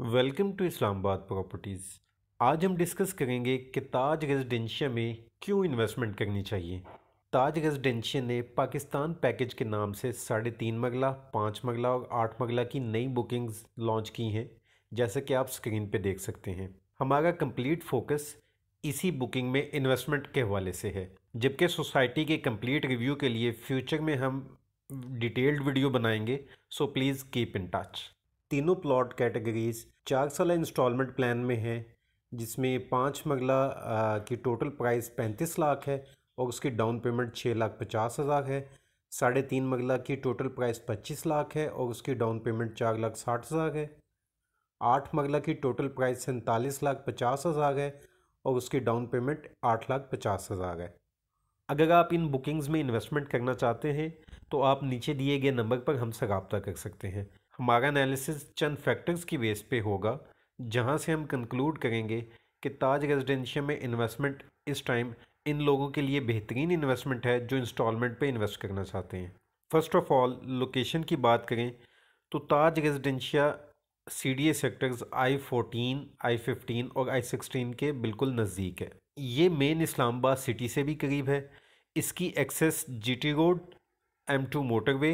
Welcome to Islamabad properties. आज हम discuss करेंगे कि ताज रेजिडेंशिया में क्यों इन्वेस्टमेंट करनी चाहिए। ताज रेजिडेंशिया ने पाकिस्तान पैकेज के नाम से 3.5 मरला, 5 मरला और 8 मरला की नई बुकिंग्स लॉन्च की हैं, जैसे कि आप स्क्रीन पे देख सकते हैं। हमारा कंप्लीट फोकस इसी बुकिंग में इन्वेस्टमेंट के हवाले से है, जबकि सोसाइटी के कंप्लीट रिव्यू के लिए फ्यूचर में हम डिटेल्ड वीडियो बनाएंगे, so please keep in touch. तीनों प्लॉट कैटेगरीज 4 साल इंस्टॉलमेंट प्लान में है, जिसमें 5 मरला की टोटल प्राइस 35 लाख है और उसकी डाउन पेमेंट 6,50,000 है। 3.5 मरला की टोटल प्राइस 25 लाख है और उसकी डाउन पेमेंट 4,60,000 है। 8 मरला की टोटल प्राइस 47,50,000 है और उसकी डाउन पेमेंट 8,50,000 है। अगर आप इन बुकिंग्स में इन्वेस्टमेंट करना चाहते हैं तो आप नीचे दिए गए नंबर पर हमसे रब्ता कर सकते हैं। हमारा एनालिसिस चंद फैक्टर्स की बेस पे होगा, जहां से हम कंक्लूड करेंगे कि ताज रेजिडेंशिया में इन्वेस्टमेंट इस टाइम इन लोगों के लिए बेहतरीन इन्वेस्टमेंट है जो इंस्टॉलमेंट पे इन्वेस्ट करना चाहते हैं। फर्स्ट ऑफ ऑल लोकेशन की बात करें तो ताज residencia CDA sectors I14, I15 और I16 के बिल्कुल नज़दीक है। ये मेन इस्लामाबाद सिटी से भी करीब है। इसकी access GT road, M2 motorway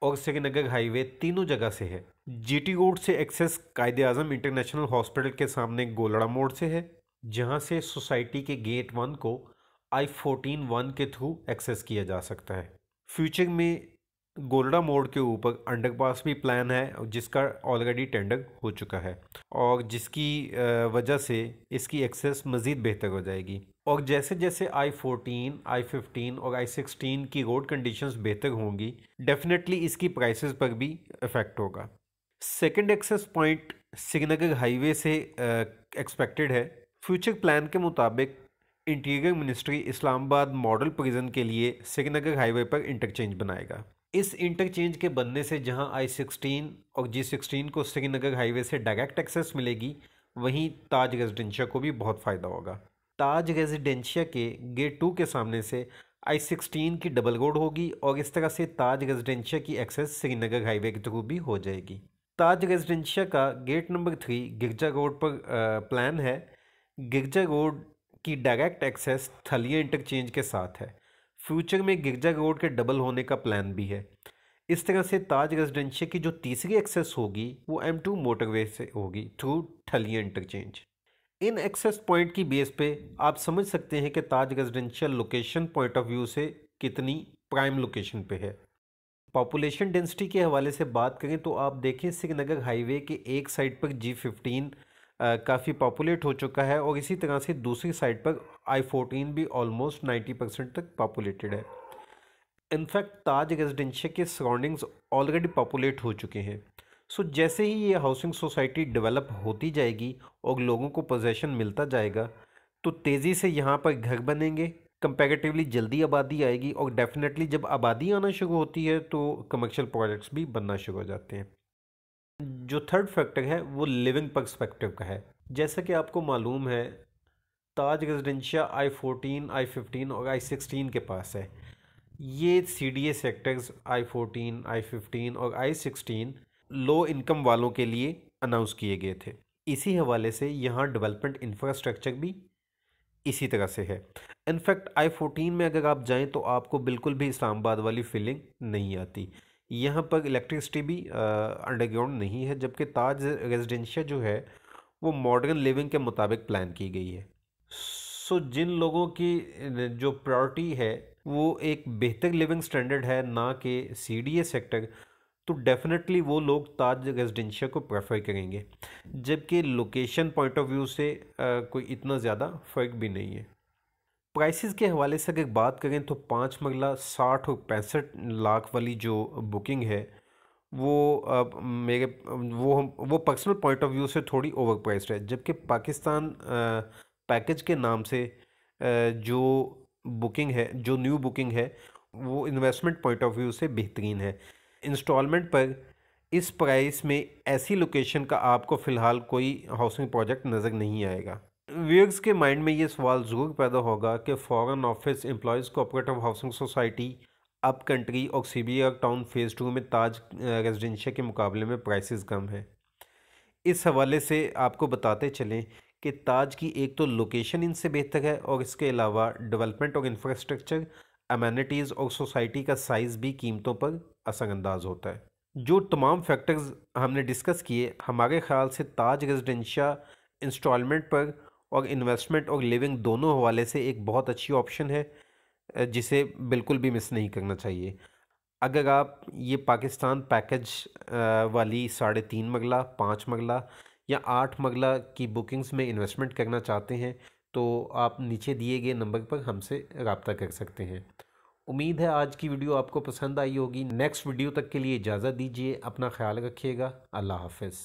और श्रीनगर हाईवे तीनों जगह से है। GT रोड से एक्सेस कायदे आज़म इंटरनेशनल हॉस्पिटल के सामने गोलड़ा मोड़ से है, जहां से सोसाइटी के गेट 1 को I14-1 के थ्रू एक्सेस किया जा सकता है। फ्यूचर में गोलड़ा मोड़ के ऊपर अंडरपास भी प्लान है, जिसका ऑलरेडी टेंडर हो चुका है और जिसकी वजह से इसकी एक्सेस मज़ीद बेहतर हो जाएगी। और जैसे जैसे I14, I15 और I16 की रोड कंडीशंस बेहतर होंगी, डेफिनेटली इसकी प्राइसेस पर भी इफ़ेक्ट होगा। Second access point Srinagar highway से एक्सपेक्टेड है। फ्यूचर प्लान के मुताबिक interior ministry Islamabad model prison के लिए श्रीनगर हाईवे पर इंटरचेंज बनाएगा। इस इंटरचेंज के बनने से जहां I16 और G16 को श्रीनगर हाईवे से डायरेक्ट एक्सेस मिलेगी, वहीं ताज रेजिडेंशिया को भी बहुत फ़ायदा होगा। ताज रेजिडेंशिया के गेट 2 के सामने से I16 की डबल रोड होगी और इस तरह से ताज रेजिडेंशिया की एक्सेस श्रीनगर हाईवे के थ्रू भी हो जाएगी। ताज रेजिडेंशिया का गेट नंबर 3 गिरजा रोड पर प्लान है। गिरजा रोड की डायरेक्ट एक्सेस थलिया इंटरचेंज के साथ है। फ्यूचर में गिरजा रोड के डबल होने का प्लान भी है। इस तरह से ताज रेजिडेंशिया की जो तीसरी एक्सेस होगी वो M2 मोटरवे से होगी थ्रू थलिया इंटरचेंज। इन एक्सेस पॉइंट की बेस पे आप समझ सकते हैं कि Taj Residencia location point of view से कितनी प्राइम लोकेशन पे है। पॉपुलेशन डेंसिटी के हवाले से बात करें तो आप देखें श्रीनगर हाईवे के एक साइड पर G15 काफ़ी पॉपुलेट हो चुका है और इसी तरह से दूसरी साइड पर I14 भी ऑलमोस्ट 90% तक पॉपुलेटेड है। इनफैक्ट ताज रेजिडेंशिया के सराउंडिंग्स ऑलरेडी पॉपुलेट हो चुके हैं। सो जैसे ही ये हाउसिंग सोसाइटी डेवलप होती जाएगी और लोगों को पोजेशन मिलता जाएगा, तो तेज़ी से यहाँ पर घर बनेंगे, कंपैरेटिवली जल्दी आबादी आएगी और डेफिनेटली जब आबादी आना शुरू होती है तो कमर्शियल प्रोजेक्ट्स भी बनना शुरू हो जाते हैं। जो थर्ड फैक्टर है वो लिविंग पर्सपेक्टिव का है। जैसा कि आपको मालूम है, ताज रेजिडेंशिया I14, I15 और I16 के पास है। ये CDA सेक्टर्स I14, I15 और I16 लो इनकम वालों के लिए अनाउंस किए गए थे। इसी हवाले से यहाँ डेवलपमेंट इंफ्रास्ट्रक्चर भी इसी तरह से है। इनफैक्ट I14 में अगर आप जाएं तो आपको बिल्कुल भी इस्लामाबाद वाली फीलिंग नहीं आती। यहाँ पर इलेक्ट्रिसिटी भी अंडरग्राउंड नहीं है, जबकि ताज रेजिडेंशिया जो है वो मॉडर्न लिविंग के मुताबिक प्लान की गई है। सो जिन लोगों की जो प्रायोरिटी है वो एक बेहतर लिविंग स्टैंडर्ड है, ना कि CDA सेक्टर, तो डेफिनेटली वो लोग ताज रेजिडेंशिया को प्रेफर करेंगे, जबकि लोकेशन पॉइंट ऑफ व्यू से कोई इतना ज़्यादा फ़र्क भी नहीं है। प्राइसेस के हवाले से अगर बात करें तो 5 मरला 60 और 65 लाख वाली जो बुकिंग है वो मेरे वो पर्सनल पॉइंट ऑफ व्यू से थोड़ी ओवर प्राइस्ड है, जबकि पाकिस्तान पैकेज के नाम से जो बुकिंग है, जो न्यू बुकिंग है, वो इन्वेस्टमेंट पॉइंट ऑफ व्यू से बेहतरीन है। इंस्टॉलमेंट पर इस प्राइस में ऐसी लोकेशन का आपको फ़िलहाल कोई हाउसिंग प्रोजेक्ट नज़र नहीं आएगा। व्यूअर्स के माइंड में ये सवाल ज़रूर पैदा होगा कि foreign office employees cooperative housing society, up country और CBR टाउन फेज़ 2 में ताज रेजिडेंशिया के मुकाबले में प्राइसेस कम है। इस हवाले से आपको बताते चलें कि ताज की एक तो लोकेशन इनसे बेहतर है और इसके अलावा डेवलपमेंट और इंफ्रास्ट्रक्चर, अमेनिटीज़ और सोसाइटी का साइज़ भी कीमतों पर असरअंदाज होता है। जो तमाम फैक्टर्स हमने डिस्कस किए, हमारे ख्याल से ताज रेजिडेंशिया इंस्टॉलमेंट पर और इन्वेस्टमेंट और लिविंग दोनों हवाले से एक बहुत अच्छी ऑप्शन है, जिसे बिल्कुल भी मिस नहीं करना चाहिए। अगर आप ये पाकिस्तान पैकेज वाली 3.5 मरला, 5 मरला या 8 मरला की बुकिंग्स में इन्वेस्टमेंट करना चाहते हैं तो आप नीचे दिए गए नंबर पर हमसे रब्ता कर सकते हैं। उम्मीद है आज की वीडियो आपको पसंद आई होगी। नेक्स्ट वीडियो तक के लिए इजाज़त दीजिए। अपना ख्याल रखिएगा। अल्लाह हाफ़िज़।